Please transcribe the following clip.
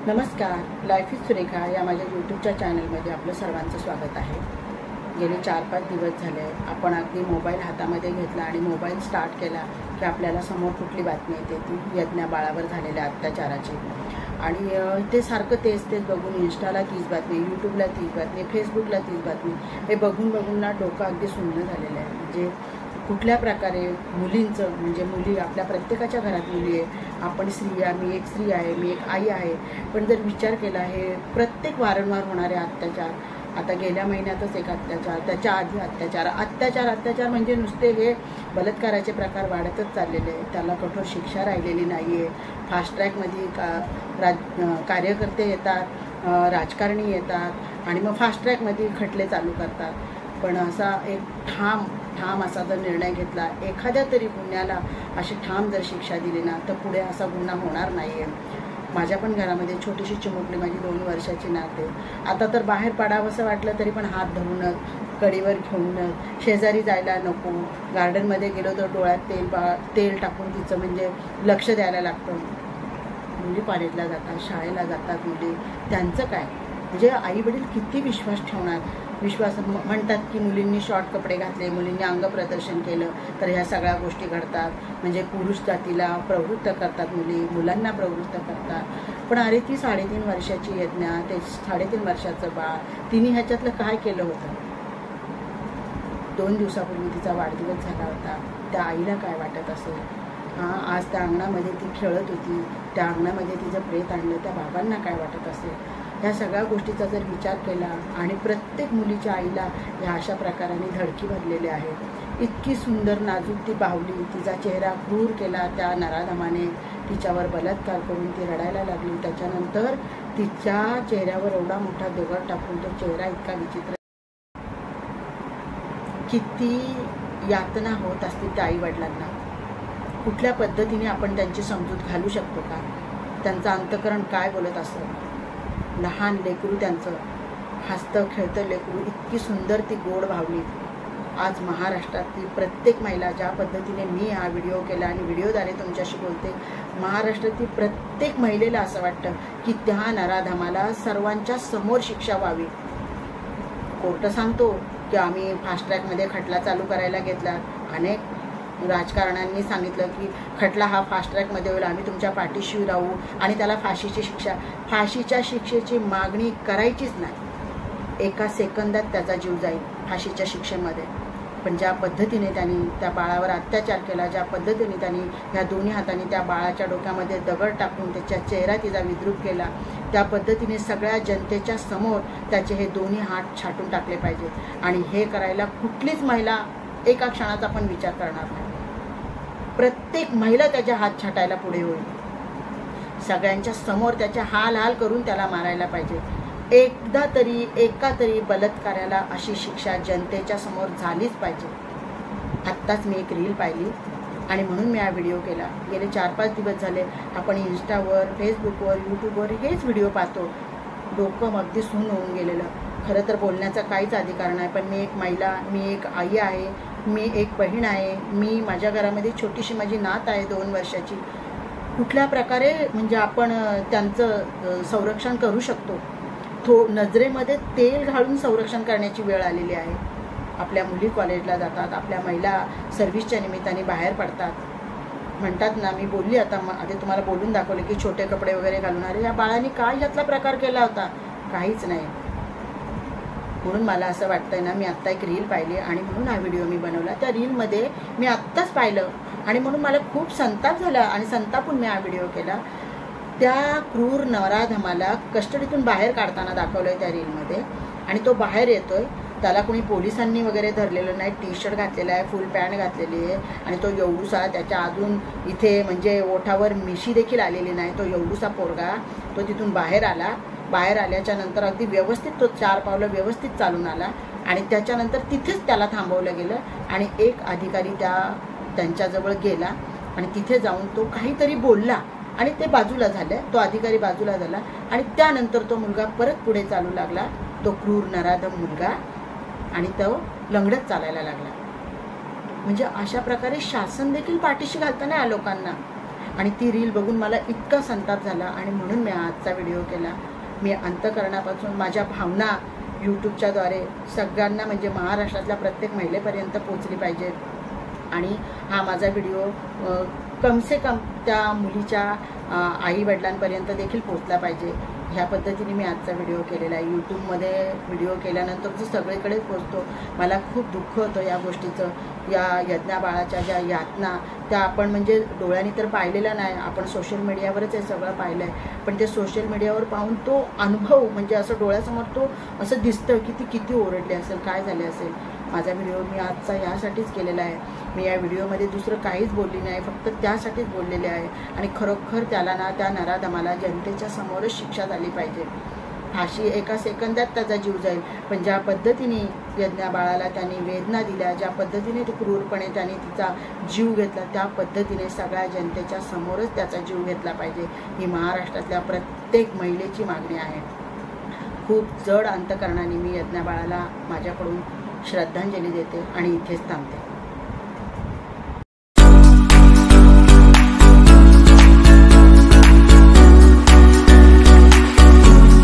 नमस्कार, life is Surekha या माझ्या यूट्यूबच्या चॅनलमध्ये आपलं सर्वांचं स्वागत आहे। गेले 4-5 दिवस झाले आपण अगदी मोबाईल हातामध्ये घेतला आणि मोबाईल स्टार्ट केला की आपल्याला समोर कुठली बातमी येते ती यज्ञा बाळावर झालेल्या अत्याचाराची। आणि ते सारखं तेच बघून इंस्टाला तीच बातमी, यूट्यूबला तीच बातमी, फेसबुकला तीच बातमी, हे बघून ना डोकं अगदी सुन्न झालेलं आहे। म्हणजे कुठल्या प्रकारे मुलींचं, म्हणजे मुली आपल्या प्रत्येकाच्या घरात मुली आहे, आपण स्त्री आहे, मी एक स्त्री आहे, मी एक आई आहे, पण जर विचार केला हे प्रत्येक वारंवार होणारे अत्याचार, आता गेल्या महिन्यातच एक अत्याचार, त्याच्या आधी अत्याचार म्हणजे नुसते हे बलात्काराचे प्रकार वाढतच चाललेले आहे। त्याला कठोर शिक्षा राहिलेली नाही आहे। फास्ट ट्रॅकमध्ये कार्यकर्ते येतात, राजकारणी येतात आणि मग फास्ट ट्रॅकमध्ये खटले चालू करतात। पण असा एक ठाम असा जर निर्णय घेतला, एखाद्या तरी गुन्ह्याला अशी ठाम जर शिक्षा दिली ना, तर पुढे असा गुन्हा होणार नाही आहे। माझ्या पण घरामध्ये छोटीशी चिमुकली, माझी 2 वर्षाची नात आहे। आता तर बाहेर पडावंसं वाटलं तरी पण हात धरूनच, कडीवर घेऊनच, शेजारी जायला नको, गार्डनमध्ये गेलो तर डोळ्यात तेल टाकून तिचं म्हणजे लक्ष द्यायला लागतं। मुली कॉलेजला जातात, शाळेला जातात मुली, त्यांचं काय? म्हणजे आई वडील किती विश्वास ठेवणार? विश्वास म्हणतात की मुलींनी शॉर्ट कपडे घातले, मुलींनी अंग प्रदर्शन केलं तर ह्या सगळ्या गोष्टी घडतात, म्हणजे पुरुष जातीला प्रवृत्त करतात, मुलांना प्रवृत्त करतात। पण अरे ती 3.5 वर्षाची यज्ञा, ते 3.5 वर्षाचं बाळ, तिने ह्याच्यातलं काय केलं होतं? 2 दिवसापूर्वी तिचा वाढदिवस झाला होता, त्या आईला काय वाटत असेल? आज त्या अंगणामध्ये ती खेळत होती, त्या अंगणामध्ये तिचं प्रेत आणलं, त्या बाबांना काय वाटत असेल? ह्या सगळ्या गोष्टीचा जर विचार केला आणि प्रत्येक मुलीच्या आईला ह्या अशा प्रकाराने धडकी भरलेली आहे। इतकी सुंदर नाजूक ती बाहुली, तिचा चेहरा क्रूर केला त्या नराधमाने, तिच्यावर बलात्कार करून ती रडायला लागली। त्याच्यानंतर तिच्या चेहऱ्यावर एवढा मोठा दगड टाकून तो चेहरा इतका विचित्र, किती यातना होत असतील त्या आई वडिलांना। कुठल्या पद्धतीने आपण त्यांची समजूत घालू शकतो का? त्यांचं अंतःकरण काय बोलत असतं? लहान लेकरू, त्यांचं हसतं खेळतं लेकरू, इतकी सुंदर ती गोड भावली। आज महाराष्ट्रातली प्रत्येक महिला, ज्या पद्धतीने मी हा व्हिडिओ केला आणि व्हिडिओद्वारे तुमच्याशी बोलते, महाराष्ट्रातील प्रत्येक महिलेला असं वाटतं की त्या नराधमाला सर्वांच्या समोर शिक्षा व्हावी। कोर्ट सांगतो की आम्ही फास्ट ट्रॅकमध्ये खटला चालू करायला घेतला, अनेक राजकारण्यांनी सांगितलं की खटला हा फास्ट ट्रॅकमध्ये होईल, आम्ही तुमच्या पाठीशी राहू आणि त्याला फाशीची शिक्षा, फाशीच्या शिक्षेची मागणी करायचीच नाही। एका सेकंदात त्याचा जीव जाईल फाशीच्या शिक्षेमध्ये। पण ज्या पद्धतीने त्यांनी त्या बाळावर अत्याचार केला, ज्या पद्धतीने त्यांनी ह्या दोन्ही हाताने त्या बाळाच्या डोक्यामध्ये दगड टाकून त्याच्या चेहरा तिचा विद्रूप केला, त्या पद्धतीने सगळ्या जनतेच्या समोर त्याचे हे दोन्ही हात छाटून टाकले पाहिजे। आणि हे करायला कुठलीच महिला एका क्षणाचा पण विचार करणार नाही। प्रत्येक महिला त्याच्या हात छाटायला पुढे होईल, सगळ्यांच्या समोर त्याच्या हाल करून त्याला मारायला पाहिजे। एका तरी बलात्काराला अशी शिक्षा जनतेच्या समोर झालीच पाहिजे। आत्ताच मी एक रील पाहिली आणि म्हणून मी हा व्हिडिओ केला। गेले 4-5 दिवस झाले आपण इंस्टावर, फेसबुकवर, यूट्यूबवर हेच व्हिडिओ पाहतो, डोकं अगदी सून होऊन गेलेलं। खरं तर बोलण्याचा काहीच अधिकार नाही, पण मी एक महिला, मी एक आई आहे, मी एक बहीण आहे, मी माझ्या घरामध्ये छोटीशी माझी नात आहे 2 वर्षाची। कुठल्या प्रकारे म्हणजे आपण त्यांचं संरक्षण करू शकतो? नजरेमध्ये तेल घालून संरक्षण करण्याची वेळ आलेली आहे। आपल्या मुली कॉलेजला जातात, आपल्या महिला सर्व्हिसच्या निमित्ताने बाहेर पडतात, म्हणतात ना, मी बोलली आता आधी तुम्हाला बोलून दाखवले की छोटे कपडे वगैरे घालणारे, या बाळाने काय यातला प्रकार केला होता? काहीच नाही। म्हणून मला असं वाटतंय ना, मी आत्ता एक रील पाहिली आणि म्हणून हा व्हिडिओ मी बनवला। त्या रीलमध्ये मी आत्ताच पाहिलं आणि म्हणून मला खूप संताप झाला आणि संतापून मी हा व्हिडिओ केला। त्या क्रूर नराधमाला कस्टडीतून बाहेर काढताना दाखवलं आहे त्या रीलमध्ये, आणि तो बाहेर येतोय, त्याला कोणी पोलिसांनी वगैरे धरलेलं नाही, टी-शर्ट घातलेला आहे, फुल पॅन्ट घातलेली आहे आणि तो एवढूसा, त्याच्या अजून इथे म्हणजे ओठावर मिशी देखील आलेली नाही, तो एवढूसा पोरगा, तो तिथून बाहेर आला। बाहेर आल्याच्या नंतर अगदी व्यवस्थित तो 4 पावलं व्यवस्थित चालून आला आणि त्याच्यानंतर तिथेच त्याला थांबवलं गेलं आणि एक अधिकारी त्यांच्याजवळ गेला आणि तिथे जाऊन तो काहीतरी बोलला आणि ते बाजूला झालं, तो अधिकारी बाजूला झाला आणि त्यानंतर तो मुलगा परत पुढे चालू लागला, तो क्रूर नराधम मुलगा, आणि तो लंगडत चालायला लागला। म्हणजे अशा प्रकारे शासन देखील पाठीशी घालतं ना या लोकांना। आणि ती रील बघून मला इतका संताप झाला आणि म्हणून मी आजचा व्हिडिओ केला. मी अंतःकरणापासून माझ्या भावना यूट्यूबच्याद्वारे सगळ्यांना म्हणजे महाराष्ट्रातल्या प्रत्येक महिलेपर्यंत पोचली पाहिजे आणि हा माझा व्हिडिओ कमसे कम त्या मुलीच्या आईवडिलांपर्यंत देखील पोचला पाहिजे. ह्या पद्धतीने मी आजचा व्हिडिओ केलेला आहे. यूट्यूबमध्ये व्हिडिओ केल्यानंतर जो सगळीकडेच पोचतो. मला खूप दुःख होतं या गोष्टीचं. या यज्ञा बाळाच्या ज्या यातना त्या आपण म्हणजे डोळ्यांनी तर पाहिलेला नाही, आपण सोशल मीडियावरच हे सगळं पाहिलं आहे. पण ते सोशल मीडियावर पाहून तो अनुभव म्हणजे असं डोळ्यासमोर तो असं दिसतं की ती किती ओरडली असेल, काय झाले असेल. माझा व्हिडिओ मी आजचा यासाठीच केलेला आहे. मी या व्हिडिओमध्ये दुसरं काहीच बोलली नाही, फक्त त्यासाठीच बोललेले आहे. आणि खरोखर त्याला ना त्या नराधमाला जनतेच्या समोरच शिक्षा झाली पाहिजे. फाशी एका सेकंदात त्याचा जीव जाईल. पण ज्या पद्धतीने यज्ञा बाळाला त्यांनी वेदना दिल्या, ज्या पद्धतीने तो क्रूरपणे त्याने तिचा जीव घेतला, त्या पद्धतीने सगळ्या जनतेच्या समोरच त्याचा जीव घेतला पाहिजे. ही महाराष्ट्रातल्या प्रत्येक महिलेची मागणी आहे. खूप जड अंतःकरणाने मी यज्ञा बाळाला माझ्याकडून श्रद्धांजली देते आणि इथेच थांबते.